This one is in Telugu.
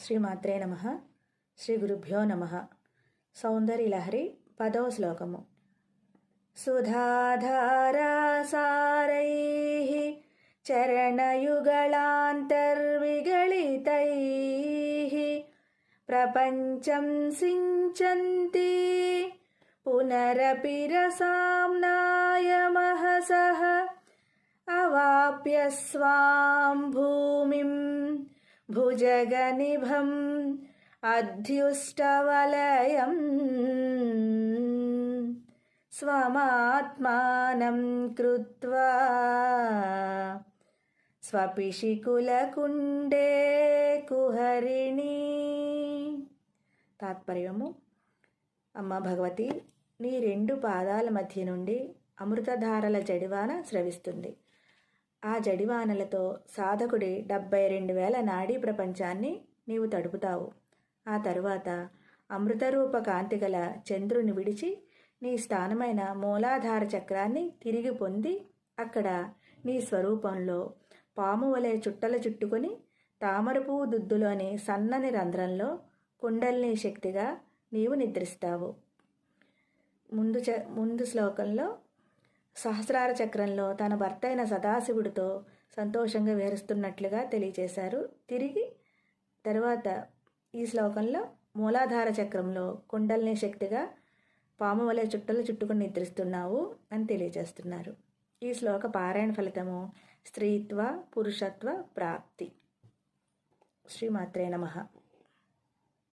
శ్రీమాత్రే నమః. శ్రీ గురుభ్యో నమః. సౌందర్యలహరి 10వ శ్లోకము. సుధాధారాసారైః చరణయుగళాంతర్విగళితైః ప్రపంచం సించంతి పునరపి రసాంనాయమహసః అవాప్య స్వాం భూమిం భుజగనిభం అధ్యుష్టవలయం స్వమాత్మానం కృత్వా స్వపిశికులకుండే కుహరిణి. తాత్పర్యము: అమ్మ భగవతి, నీ 2 పాదాల మధ్య నుండి అమృతధారల జడివాన స్రవిస్తుంది. ఆ జడివానలతో సాధకుడి 72,000 నాడీ ప్రపంచాన్ని నీవు తడుపుతావు. ఆ తరువాత అమృతరూప కాంతి గల చంద్రుని విడిచి నీ స్థానమైన మూలాధార చక్రాన్ని తిరిగి పొంది అక్కడ నీ స్వరూపంలో పాము వలె చుట్టలు చుట్టుకొని తామరపువ్వు దుద్దులోని సన్నని రంధ్రంలో కుండలిని శక్తిగా నీవు నిద్రిస్తావు. ముందు శ్లోకంలో సహస్రార చక్రంలో తన భర్త అయిన సదాశివుడితో సంతోషంగా విహరిస్తున్నట్లుగా తెలియచేశారు. తిరిగి తర్వాత ఈ శ్లోకంలో మూలాధార చక్రంలో కుండలిని శక్తిగా పాము వలె చుట్టలు చుట్టుకుని నిద్రిస్తున్నావు అని తెలియజేస్తున్నారు. ఈ శ్లోక పారాయణ ఫలితము స్త్రీత్వ పురుషత్వ ప్రాప్తి. శ్రీమాత్రే నమః.